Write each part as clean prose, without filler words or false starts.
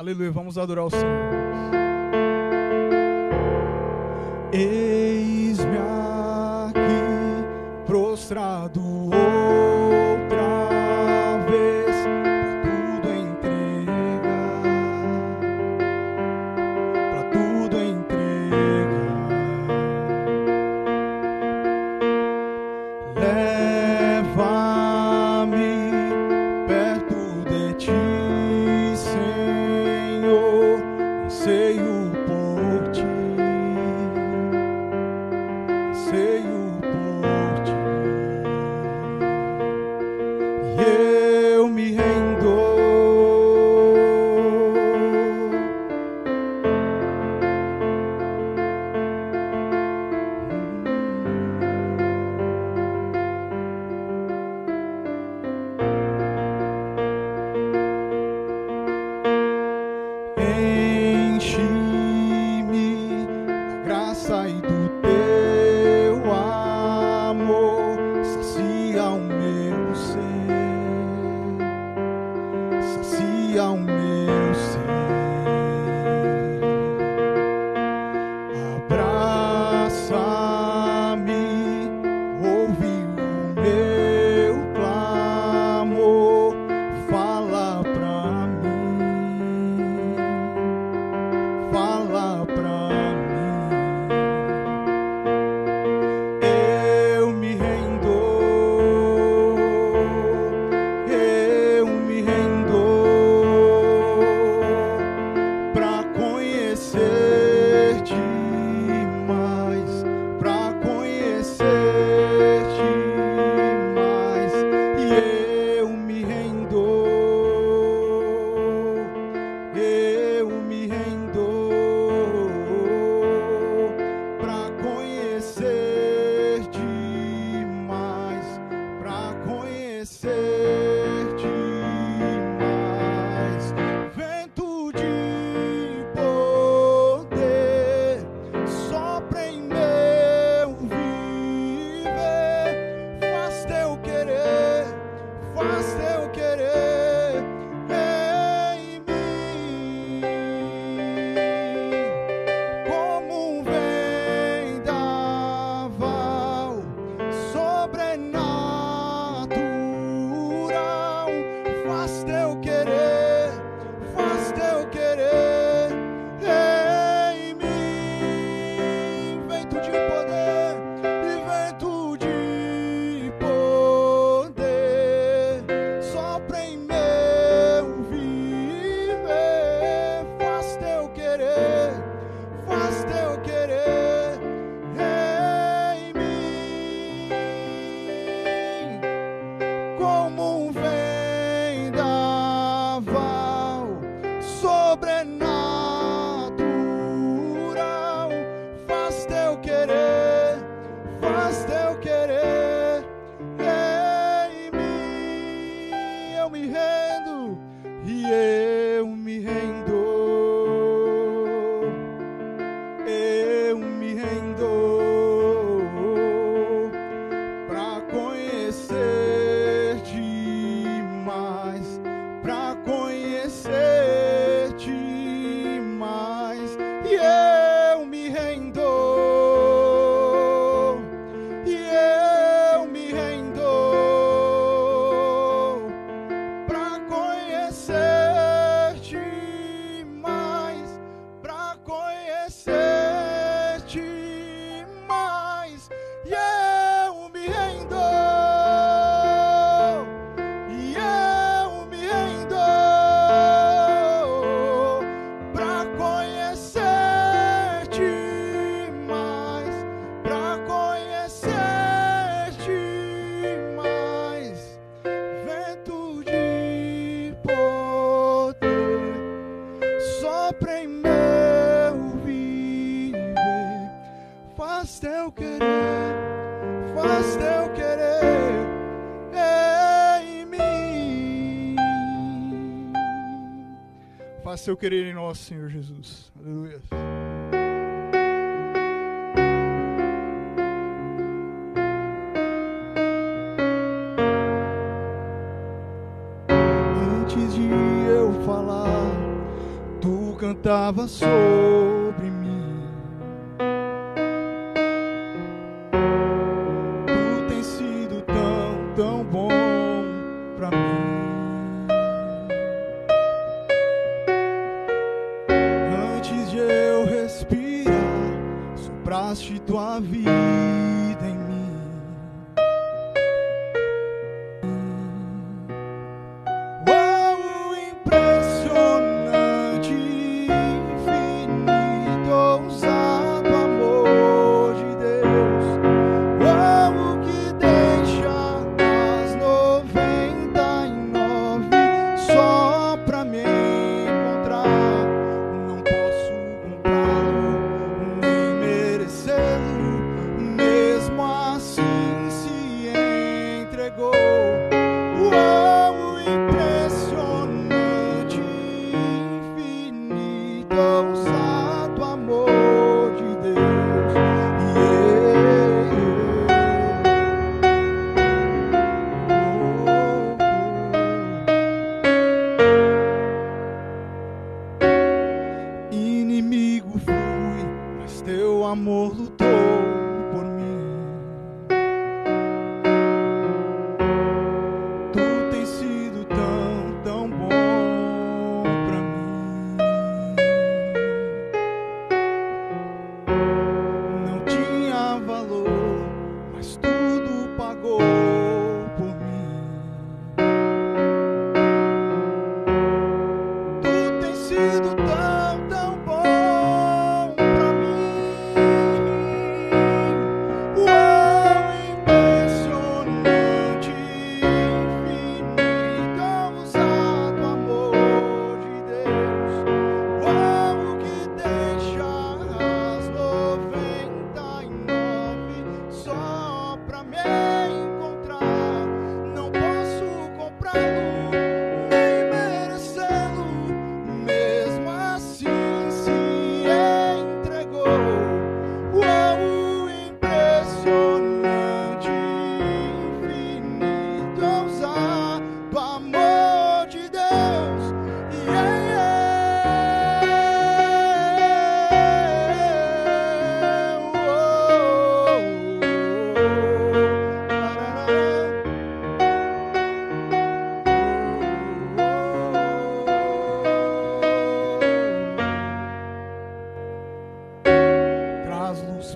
Aleluia, vamos adorar o Senhor. Eis-me aqui, prostrado outra vez, pra tudo entregar. Leva-me perto de ti, Senhor, anseio por ti, anseio por ti, e eu me rendo. Enche-me da graça e do teu amor, sacia o meu ser, sacia o meu ser. Abraça-me, ouve o meu clamor, fala pra fala pra mim. Eu me rendo, pra conhecer-te mais, pra conhecer-te mais. E eu me rendo, pra conhecer-te mais, pra conhecer-te mais. Vento de poder sopra em meu viver, faz teu querer, faz teu querer em mim. Como um vendaval sobrenatural, faz teu querer, faz teu querer em mim. Vento de poder e vento de poder sopra em meu viver, faz teu querer, faz teu querer em mim. Como um vendaval sobrenatural, faz teu querer, faz teu querer em mim. Eu me rendo e eu me rendo, eu me rendo, pra conhecer-te mais, pra conhecer-te mais. E eu me rendo, e eu me rendo, pra conhecer-te mais, pra conhecer-te mais. E eu me rendo, e eu me rendo, pra conhecer-te mais, pra conhecer-te mais. Vento de poder sopra em meu viver, faz teu querer, faz teu querer em mim. Faz teu querer em nós, Senhor Jesus. Aleluia. Antes de eu falar, estava sobre mim. Tu tens sido tão, tão bom pra mim. Antes de eu respirar, sopraste tua vida em mim. Inimigo fui, mas teu amor lutou por mim. Tu tens sido tão, tão bom pra mim. Não tinha valor, mas tudo pagou por mim. Tu tens sido tão, tão bom.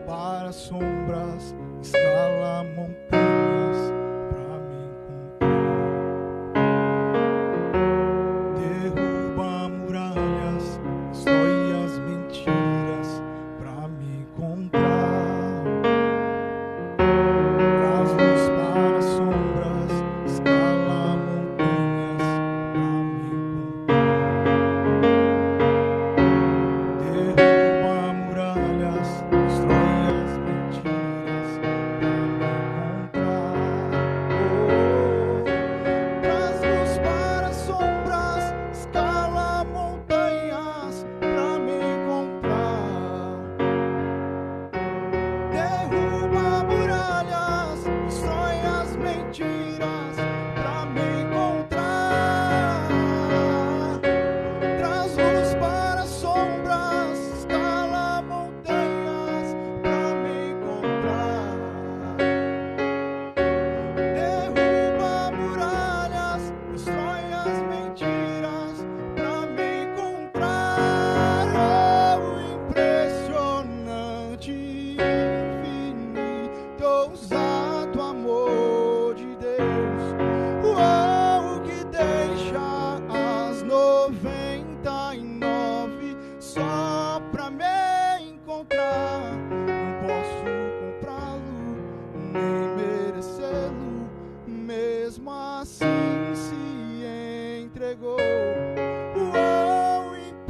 Para sombras, escala montanhas pra me encontrar. Derruba muralhas, destrói as mentiras pra me encontrar. Traz luz para sombras, escala montanhas pra me encontrar. Derruba muralhas, destrói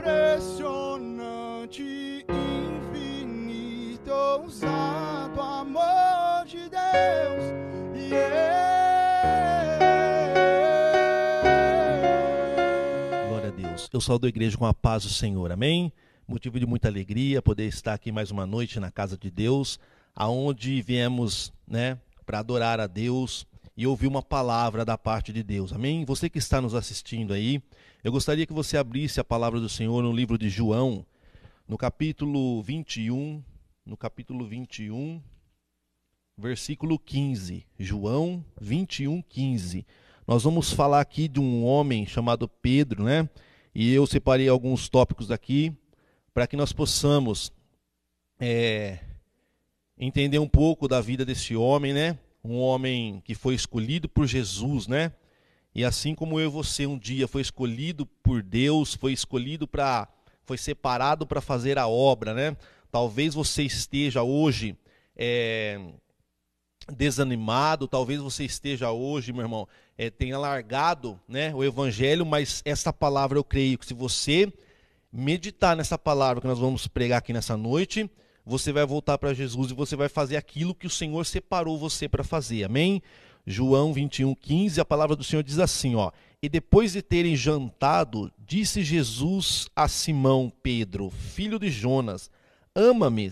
impressionante, infinito, ousado amor de Deus. Glória a Deus. Eu saúdo a igreja com a paz do Senhor, amém? Motivo de muita alegria poder estar aqui mais uma noite na casa de Deus, aonde viemos, para adorar a Deus e ouvir uma palavra da parte de Deus, amém? Você que está nos assistindo aí, eu gostaria que você abrisse a palavra do Senhor no livro de João, no capítulo 21, versículo 15. João 21, 15. Nós vamos falar aqui de um homem chamado Pedro, né? E eu separei alguns tópicos aqui para que nós possamos entender um pouco da vida desse homem, né? Um homem que foi escolhido por Jesus, né? E assim como eu e você um dia foi escolhido por Deus, foi separado para fazer a obra, né? Talvez você esteja hoje desanimado, talvez você esteja hoje, meu irmão, tenha largado, né, o evangelho, mas essa palavra eu creio que se você meditar nessa palavra que nós vamos pregar aqui nessa noite, você vai voltar para Jesus e você vai fazer aquilo que o Senhor separou você para fazer, amém? João 21, 15, a palavra do Senhor diz assim, ó: e depois de terem jantado, disse Jesus a Simão Pedro, filho de Jonas, ama-me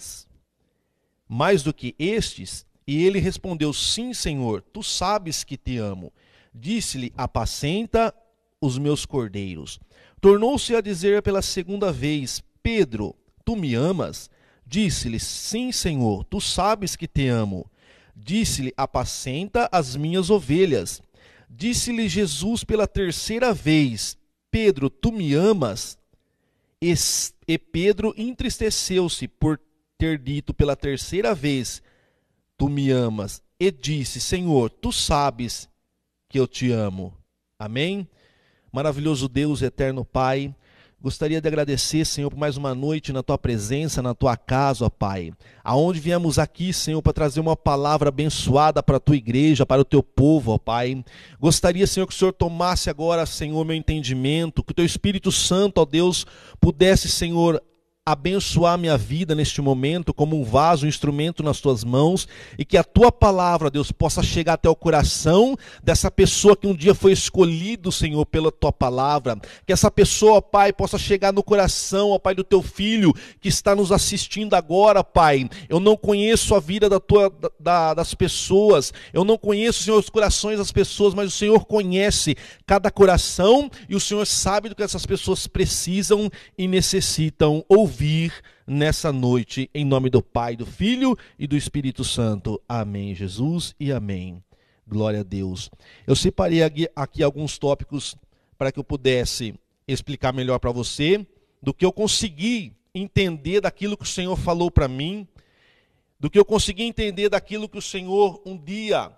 mais do que estes? E ele respondeu, sim, Senhor, tu sabes que te amo. Disse-lhe, apacenta os meus cordeiros. Tornou-se a dizer pela segunda vez, Pedro, tu me amas? Disse-lhe, sim, Senhor, tu sabes que te amo. Disse-lhe, apacenta as minhas ovelhas. Disse-lhe Jesus pela terceira vez, Pedro, tu me amas? E Pedro entristeceu-se por ter dito pela terceira vez, tu me amas, e disse, Senhor, tu sabes que eu te amo. Amém? Maravilhoso Deus, eterno Pai, gostaria de agradecer, Senhor, por mais uma noite na tua presença, na tua casa, ó Pai. Aonde viemos aqui, Senhor, para trazer uma palavra abençoada para a tua igreja, para o teu povo, ó Pai. Gostaria, Senhor, que o Senhor tomasse agora, Senhor, meu entendimento, que o teu Espírito Santo, ó Deus, pudesse, Senhor, abençoar minha vida neste momento como um vaso, um instrumento nas tuas mãos, e que a tua palavra, Deus, possa chegar até o coração dessa pessoa que um dia foi escolhido, Senhor, pela tua palavra, que essa pessoa, Pai, possa chegar no coração, ó Pai, do teu filho que está nos assistindo agora, Pai. Eu não conheço a vida das pessoas, eu não conheço, Senhor, os corações das pessoas, mas o Senhor conhece cada coração e o Senhor sabe do que essas pessoas precisam e necessitam ouvir nessa noite, em nome do Pai, do Filho e do Espírito Santo. Amém, Jesus, e amém. Glória a Deus. Eu separei aqui alguns tópicos para que eu pudesse explicar melhor para você do que eu consegui entender daquilo que o Senhor falou para mim, do que eu consegui entender daquilo que o Senhor um dia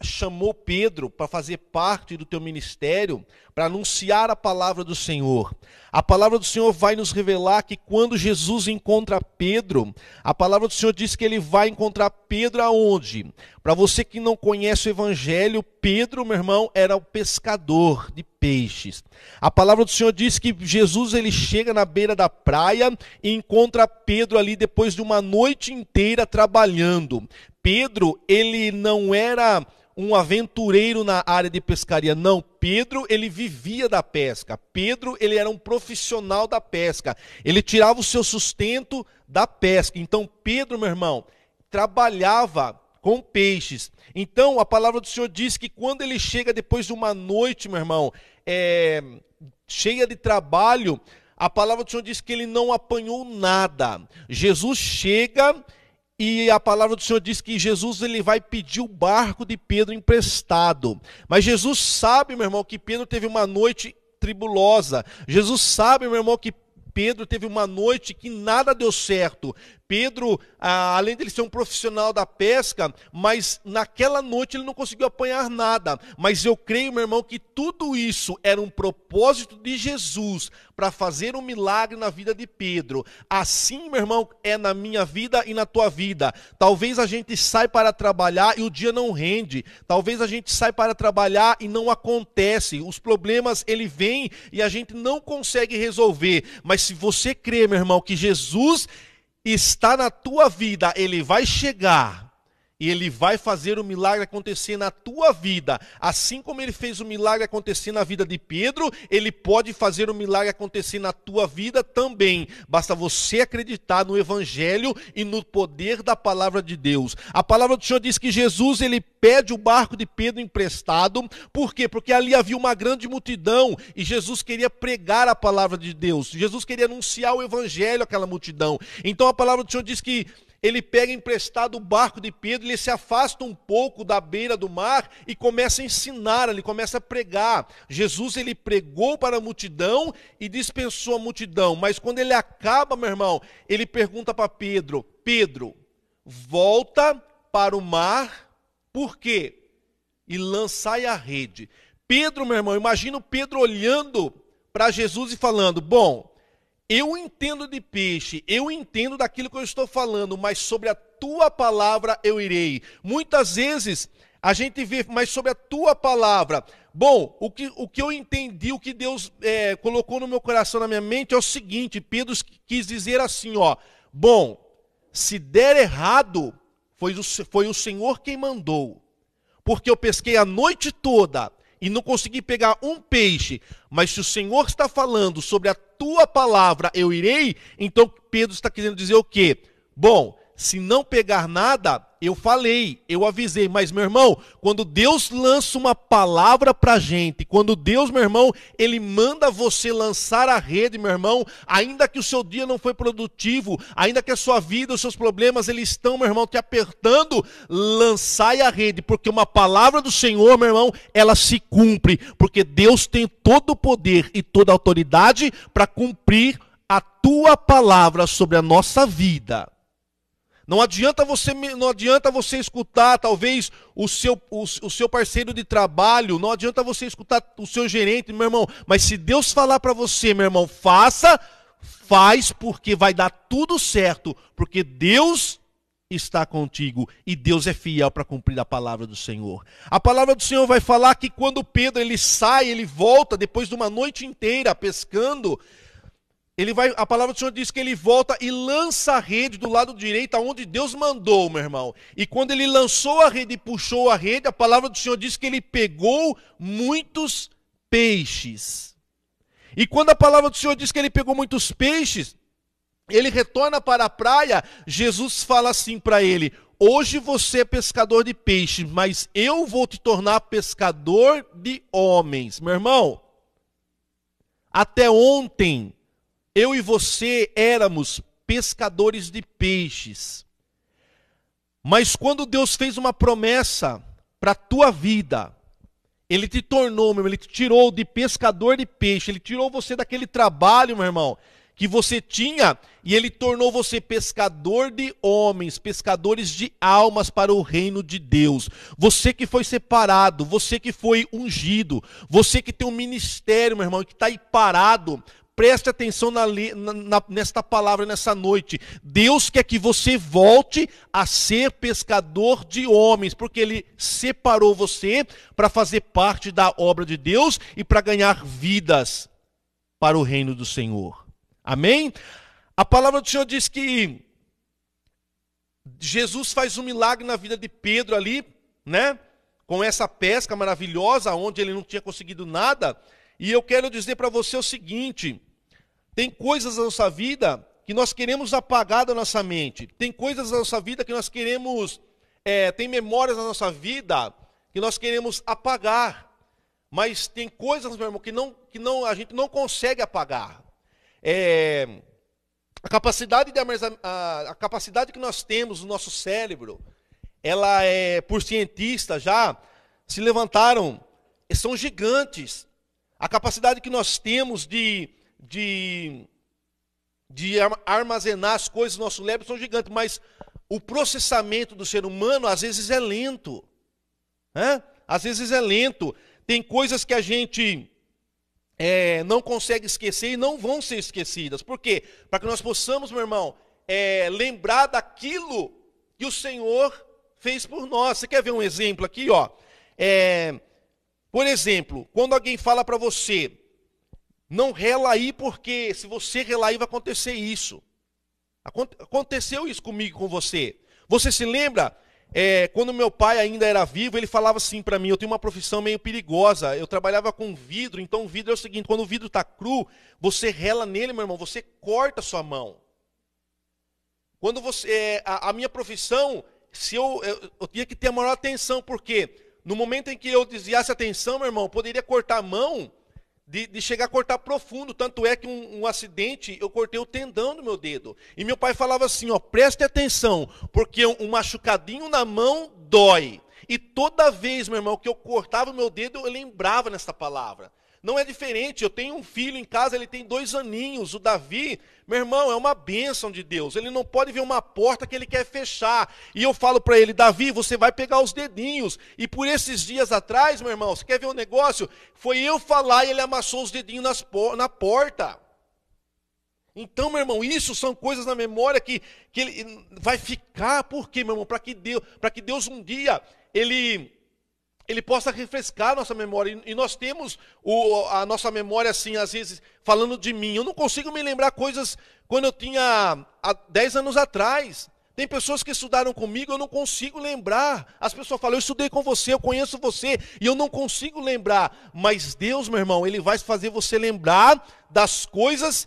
chamou Pedro para fazer parte do teu ministério, para anunciar a palavra do Senhor. A palavra do Senhor vai nos revelar que quando Jesus encontra Pedro, a palavra do Senhor diz que ele vai encontrar Pedro aonde? Para você que não conhece o evangelho, Pedro, meu irmão, era o pescador de peixes. A palavra do Senhor diz que Jesus ele chega na beira da praia e encontra Pedro ali depois de uma noite inteira trabalhando. Pedro, ele não era um aventureiro na área de pescaria, não. Pedro, ele vivia da pesca. Pedro, ele era um profissional da pesca. Ele tirava o seu sustento da pesca. Então, Pedro, meu irmão, trabalhava com peixes. Então, a palavra do Senhor diz que quando ele chega depois de uma noite, meu irmão, cheia de trabalho, a palavra do Senhor diz que ele não apanhou nada. Jesus chega e a palavra do Senhor diz que Jesus ele vai pedir o barco de Pedro emprestado. Mas Jesus sabe, meu irmão, que Pedro teve uma noite tribulosa. Jesus sabe, meu irmão, que Pedro teve uma noite que nada deu certo. Pedro, além de ele ser um profissional da pesca, mas naquela noite ele não conseguiu apanhar nada. Mas eu creio, meu irmão, que tudo isso era um propósito de Jesus para fazer um milagre na vida de Pedro. Assim, meu irmão, é na minha vida e na tua vida. Talvez a gente sai para trabalhar e o dia não rende. Talvez a gente sai para trabalhar e não acontece. Os problemas, ele vem e a gente não consegue resolver. Mas se você crê, meu irmão, que Jesus está na tua vida, ele vai chegar E Ele vai fazer o milagre acontecer na tua vida. Assim como Ele fez o milagre acontecer na vida de Pedro, Ele pode fazer o milagre acontecer na tua vida também. Basta você acreditar no Evangelho e no poder da palavra de Deus. A palavra do Senhor diz que Jesus, Ele pede o barco de Pedro emprestado. Por quê? Porque ali havia uma grande multidão e Jesus queria pregar a palavra de Deus. Jesus queria anunciar o Evangelho àquela multidão. Então a palavra do Senhor diz que ele pega emprestado o barco de Pedro, ele se afasta um pouco da beira do mar e começa a ensinar, ele começa a pregar. Jesus, ele pregou para a multidão e dispensou a multidão. Mas quando ele acaba, meu irmão, ele pergunta para Pedro: Pedro, volta para o mar, por quê? E lançai a rede. Pedro, meu irmão, imagina o Pedro olhando para Jesus e falando: bom, eu entendo de peixe, eu entendo daquilo que eu estou falando, mas sobre a tua palavra eu irei. Muitas vezes a gente vê, mas sobre a tua palavra. Bom, o que eu entendi, o que Deus colocou no meu coração, na minha mente, é o seguinte: Pedro quis dizer assim, ó, bom, se der errado, foi o Senhor quem mandou, porque eu pesquei a noite toda e não consegui pegar um peixe, mas se o Senhor está falando sobre a tua palavra, eu irei, então Pedro está querendo dizer o quê? Bom, se não pegar nada, eu falei, eu avisei, mas meu irmão, quando Deus lança uma palavra para a gente, quando Deus, meu irmão, Ele manda você lançar a rede, meu irmão, ainda que o seu dia não foi produtivo, ainda que a sua vida, os seus problemas, eles estão, meu irmão, te apertando, lançai a rede, porque uma palavra do Senhor, meu irmão, ela se cumpre, porque Deus tem todo o poder e toda a autoridade para cumprir a tua palavra sobre a nossa vida. Não adianta você escutar talvez o seu parceiro de trabalho, não adianta você escutar o seu gerente, meu irmão, mas se Deus falar para você, meu irmão, faz porque vai dar tudo certo, porque Deus está contigo e Deus é fiel para cumprir a palavra do Senhor. A palavra do Senhor vai falar que quando Pedro ele sai, ele volta depois de uma noite inteira pescando. A palavra do Senhor diz que ele volta e lança a rede do lado direito, aonde Deus mandou, meu irmão. E quando ele lançou a rede e puxou a rede, a palavra do Senhor diz que ele pegou muitos peixes. E quando a palavra do Senhor diz que ele pegou muitos peixes, ele retorna para a praia, Jesus fala assim para ele: hoje você é pescador de peixes, mas eu vou te tornar pescador de homens. Meu irmão, até ontem, eu e você éramos pescadores de peixes. Mas quando Deus fez uma promessa para a tua vida, Ele te tornou, meu irmão, Ele te tirou de pescador de peixe, Ele tirou você daquele trabalho, meu irmão, que você tinha, e Ele tornou você pescador de homens, pescadores de almas para o reino de Deus. Você que foi separado, você que foi ungido, você que tem um ministério, meu irmão, que está aí parado. Preste atenção nesta palavra, nessa noite. Deus quer que você volte a ser pescador de homens, porque Ele separou você para fazer parte da obra de Deus e para ganhar vidas para o reino do Senhor. Amém? A palavra do Senhor diz que Jesus faz um milagre na vida de Pedro ali, né? Com essa pesca maravilhosa, onde ele não tinha conseguido nada. E eu quero dizer para você o seguinte: tem coisas na nossa vida que nós queremos apagar da nossa mente. Tem coisas na nossa vida que nós queremos, tem memórias na nossa vida que nós queremos apagar. Mas tem coisas, meu irmão, que a gente não consegue apagar. A capacidade que nós temos no nosso cérebro, ela por cientistas já se levantaram, são gigantes. A capacidade que nós temos de armazenar as coisas no nosso cérebro são gigantes, mas o processamento do ser humano às vezes é lento. Às vezes é lento. Tem coisas que a gente não consegue esquecer e não vão ser esquecidas. Por quê? Para que nós possamos, meu irmão, lembrar daquilo que o Senhor fez por nós. Você quer ver um exemplo aqui? Ó? Por exemplo, quando alguém fala para você: não rela aí, porque se você relar aí vai acontecer isso. Aconteceu isso comigo e com você. Você se lembra quando meu pai ainda era vivo, ele falava assim para mim, eu tenho uma profissão meio perigosa, eu trabalhava com vidro, então o vidro é o seguinte, quando o vidro está cru, você rela nele, meu irmão, você corta a sua mão. Quando você, a minha profissão, se eu tinha que ter a maior atenção, porque no momento em que eu desviasse a atenção, meu irmão, eu poderia cortar a mão, de chegar a cortar profundo, tanto é que um acidente, eu cortei o tendão do meu dedo. E meu pai falava assim, ó, preste atenção, porque um machucadinho na mão dói. E toda vez, meu irmão, que eu cortava o meu dedo, eu lembrava nessa palavra. Não é diferente, eu tenho um filho em casa, ele tem 2 aninhos, o Davi, meu irmão, é uma bênção de Deus, ele não pode ver uma porta que ele quer fechar, e eu falo para ele, Davi, você vai pegar os dedinhos, e por esses dias atrás, meu irmão, você quer ver um negócio? Foi eu falar e ele amassou os dedinhos na porta. Então, meu irmão, isso são coisas na memória que ele vai ficar, por quê, meu irmão? Para que Deus um dia, Ele possa refrescar a nossa memória. E nós temos a nossa memória assim, às vezes, falando de mim. Eu não consigo me lembrar coisas quando eu tinha há 10 anos atrás. Tem pessoas que estudaram comigo, eu não consigo lembrar. As pessoas falam, eu estudei com você, eu conheço você, e eu não consigo lembrar. Mas Deus, meu irmão, Ele vai fazer você lembrar das coisas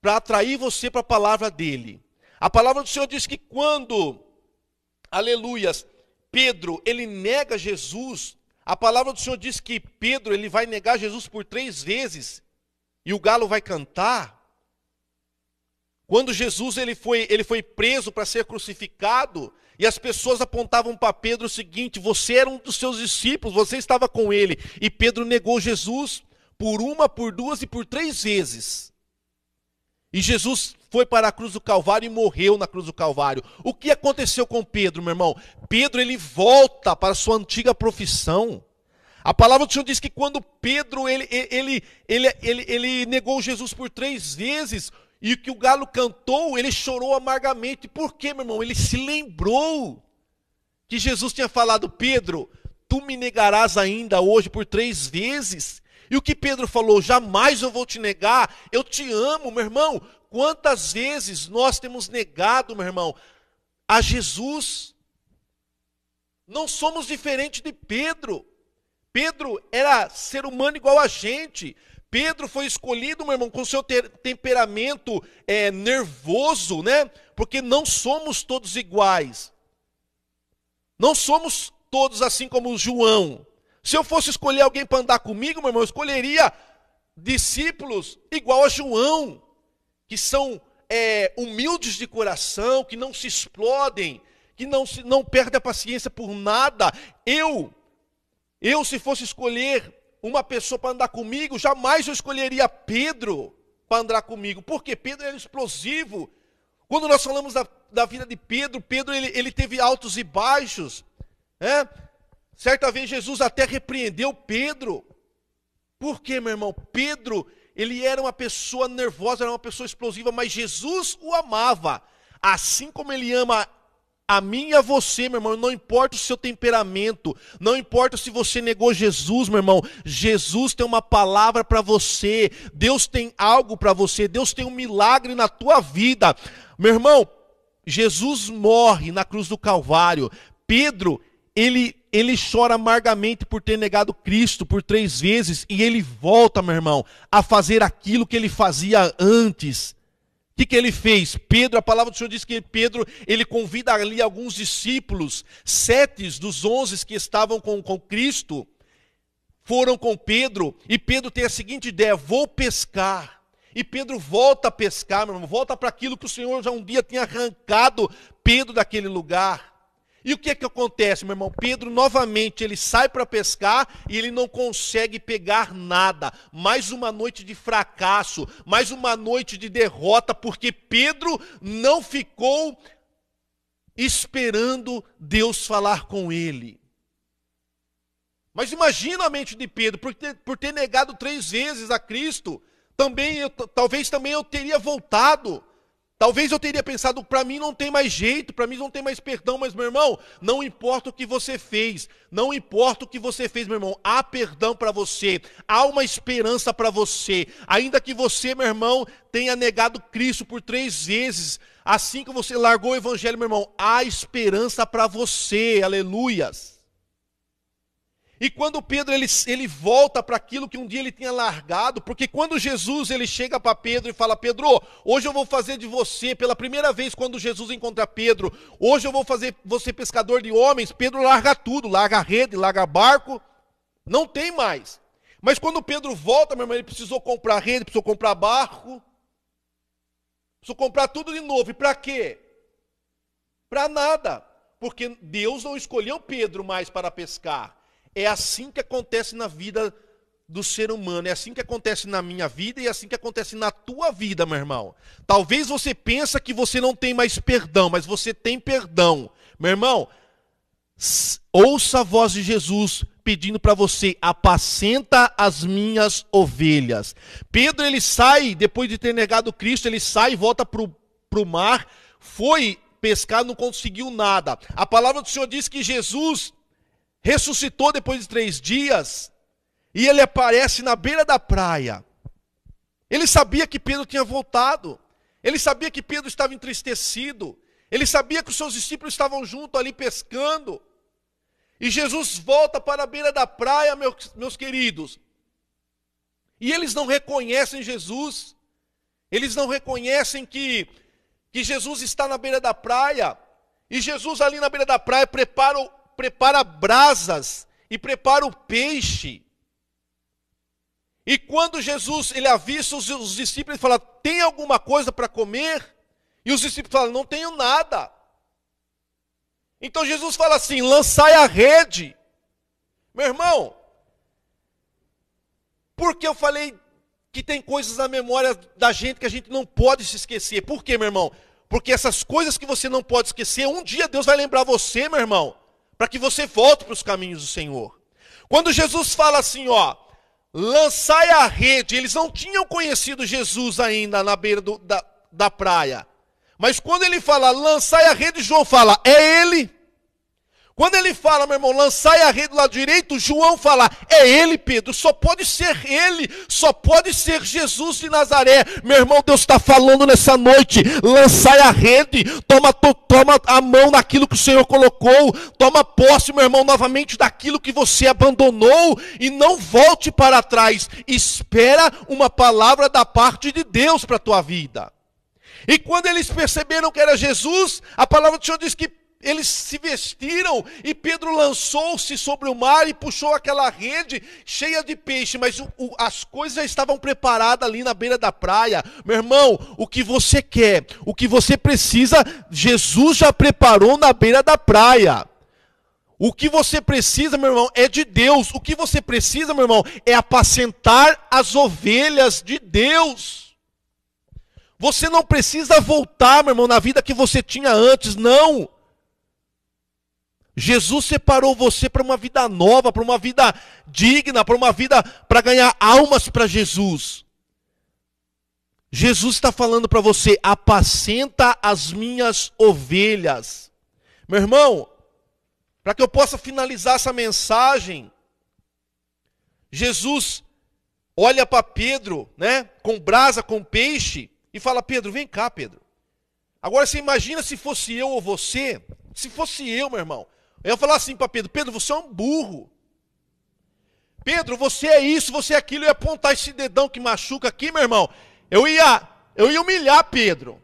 para atrair você para a palavra dEle. A palavra do Senhor diz que quando, aleluias, Pedro, ele nega Jesus, a palavra do Senhor diz que Pedro, ele vai negar Jesus por 3 vezes, e o galo vai cantar. Quando Jesus ele foi preso para ser crucificado, e as pessoas apontavam para Pedro o seguinte, você era um dos seus discípulos, você estava com ele, e Pedro negou Jesus por 1, por 2 e por 3 vezes. E Jesus foi para a cruz do Calvário e morreu na cruz do Calvário. O que aconteceu com Pedro, meu irmão? Pedro, ele volta para a sua antiga profissão. A palavra do Senhor diz que quando Pedro, ele negou Jesus por 3 vezes, e que o galo cantou, ele chorou amargamente. Por quê, meu irmão? Ele se lembrou que Jesus tinha falado, Pedro, tu me negarás ainda hoje por 3 vezes. E o que Pedro falou, jamais eu vou te negar, eu te amo, meu irmão. Quantas vezes nós temos negado, meu irmão, a Jesus? Não somos diferentes de Pedro. Pedro era ser humano igual a gente. Pedro foi escolhido, meu irmão, com seu temperamento nervoso, né? Porque não somos todos iguais. Não somos todos assim como João. Se eu fosse escolher alguém para andar comigo, meu irmão, eu escolheria discípulos igual a João, que são humildes de coração, que não se explodem, que não perdem a paciência por nada. Eu, se fosse escolher uma pessoa para andar comigo, jamais eu escolheria Pedro para andar comigo, porque Pedro era explosivo. Quando nós falamos da vida de Pedro, Pedro ele teve altos e baixos, né? Certa vez Jesus até repreendeu Pedro. Por quê, meu irmão? Pedro, ele era uma pessoa nervosa, era uma pessoa explosiva, mas Jesus o amava. Assim como ele ama a mim e a você, meu irmão, não importa o seu temperamento, não importa se você negou Jesus, meu irmão, Jesus tem uma palavra para você, Deus tem algo para você, Deus tem um milagre na tua vida. Meu irmão, Jesus morre na cruz do Calvário. Pedro, ele chora amargamente por ter negado Cristo por 3 vezes, e ele volta, meu irmão, a fazer aquilo que ele fazia antes. O que ele fez? Pedro, a palavra do Senhor diz que Pedro, ele convida ali alguns discípulos, 7 dos 11 que estavam com Cristo, foram com Pedro, e Pedro tem a seguinte ideia, vou pescar. E Pedro volta a pescar, meu irmão, volta para aquilo que o Senhor já um dia tinha arrancado Pedro daquele lugar. E o que é que acontece, meu irmão? Pedro novamente, ele sai para pescar e ele não consegue pegar nada. Mais uma noite de fracasso, mais uma noite de derrota, porque Pedro não ficou esperando Deus falar com ele. Mas imagina a mente de Pedro, por ter negado 3 vezes a Cristo, talvez também eu teria voltado. Talvez eu teria pensado, para mim não tem mais jeito, para mim não tem mais perdão, mas meu irmão, não importa o que você fez, não importa o que você fez, meu irmão, há perdão para você, há uma esperança para você, ainda que você, meu irmão, tenha negado Cristo por 3 vezes, assim que você largou o evangelho, meu irmão, há esperança para você, aleluias. E quando Pedro ele volta para aquilo que um dia ele tinha largado, porque quando Jesus ele chega para Pedro e fala, Pedro, hoje eu vou fazer de você, pela primeira vez quando Jesus encontra Pedro, hoje eu vou fazer você pescador de homens, Pedro larga tudo, larga a rede, larga barco, não tem mais. Mas quando Pedro volta, meu irmão, ele precisou comprar rede, precisou comprar barco, precisou comprar tudo de novo, e para quê? Para nada, porque Deus não escolheu Pedro mais para pescar. É assim que acontece na vida do ser humano, é assim que acontece na minha vida e é assim que acontece na tua vida, meu irmão. Talvez você pense que você não tem mais perdão, mas você tem perdão. Meu irmão, ouça a voz de Jesus pedindo para você, apacenta as minhas ovelhas. Pedro, ele sai, depois de ter negado Cristo, ele sai e volta para o mar, foi pescar, não conseguiu nada. A palavra do Senhor diz que Jesus ressuscitou depois de 3 dias, e ele aparece na beira da praia. Ele sabia que Pedro tinha voltado, ele sabia que Pedro estava entristecido, ele sabia que os seus discípulos estavam junto ali pescando, e Jesus volta para a beira da praia, meus queridos, e eles não reconhecem Jesus, eles não reconhecem que Jesus está na beira da praia, e Jesus ali na beira da praia prepara brasas e prepara o peixe. E quando Jesus ele avista os discípulos, ele fala, tem alguma coisa para comer? E os discípulos falam, não tenho nada. Então Jesus fala assim, lançai a rede. Meu irmão, porque eu falei que tem coisas na memória da gente que a gente não pode se esquecer. Por quê, meu irmão? Porque essas coisas que você não pode esquecer, um dia Deus vai lembrar você, meu irmão, para que você volte para os caminhos do Senhor. Quando Jesus fala assim, lançai a rede, eles não tinham conhecido Jesus ainda na beira da praia. Mas quando ele fala, lançai a rede, João fala, é ele. Quando ele fala, meu irmão, lançai a rede do lado direito, João fala, é ele, Pedro, só pode ser ele, só pode ser Jesus de Nazaré. Meu irmão, Deus está falando nessa noite, lançai a rede, toma a mão naquilo que o Senhor colocou, toma posse, meu irmão, novamente daquilo que você abandonou e não volte para trás, espera uma palavra da parte de Deus para a tua vida. E quando eles perceberam que era Jesus, a palavra do Senhor diz que eles se vestiram e Pedro lançou-se sobre o mar e puxou aquela rede cheia de peixe, mas as coisas já estavam preparadas ali na beira da praia. Meu irmão, o que você quer, o que você precisa, Jesus já preparou na beira da praia. O que você precisa, meu irmão, é de Deus. O que você precisa, meu irmão, é apacentar as ovelhas de Deus. Você não precisa voltar, meu irmão, na vida que você tinha antes, não. Jesus separou você para uma vida nova, para uma vida digna, para uma vida para ganhar almas para Jesus. Jesus está falando para você, apacenta as minhas ovelhas. Meu irmão, para que eu possa finalizar essa mensagem, Jesus olha para Pedro, né, com brasa, com peixe, e fala, Pedro, vem cá, Pedro. Agora você imagina se fosse eu ou você, se fosse eu, meu irmão, eu ia falar assim para Pedro, Pedro, você é um burro. Pedro, você é isso, você é aquilo, eu ia apontar esse dedão que machuca aqui, meu irmão. Eu ia humilhar Pedro.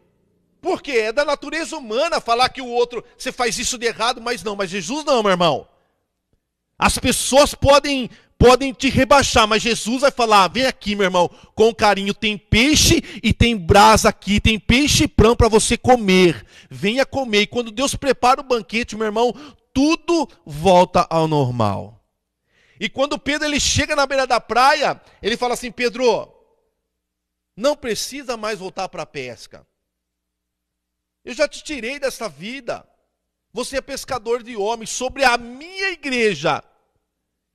Por quê? É da natureza humana falar que o outro, você faz isso de errado, mas Jesus não, meu irmão. As pessoas podem te rebaixar, mas Jesus vai falar, vem aqui, meu irmão, com carinho, tem peixe e tem brasa aqui, tem peixe pronto para você comer. Venha comer. E quando Deus prepara o banquete, meu irmão, tudo volta ao normal. E quando Pedro ele chega na beira da praia, ele fala assim, Pedro, não precisa mais voltar para a pesca. Eu já te tirei dessa vida. Você é pescador de homens. Sobre a minha igreja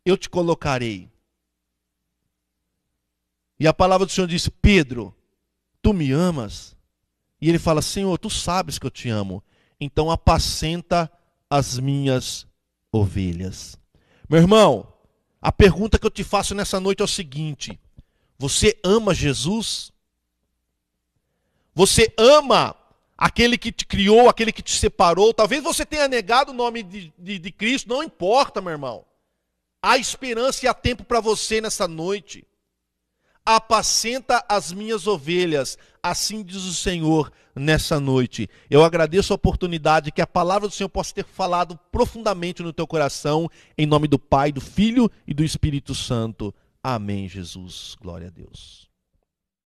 eu te colocarei. E a palavra do Senhor diz, Pedro, tu me amas? E ele fala: Senhor, tu sabes que eu te amo, então apacenta as minhas ovelhas. Meu irmão, a pergunta que eu te faço nessa noite é o seguinte: você ama Jesus? Você ama aquele que te criou, aquele que te separou? Talvez você tenha negado o nome de Cristo, não importa, meu irmão. Há esperança e há tempo para você nessa noite. Apacenta as minhas ovelhas, assim diz o Senhor nessa noite. Eu agradeço a oportunidade que a palavra do Senhor possa ter falado profundamente no teu coração, em nome do Pai, do Filho e do Espírito Santo. Amém, Jesus. Glória a Deus.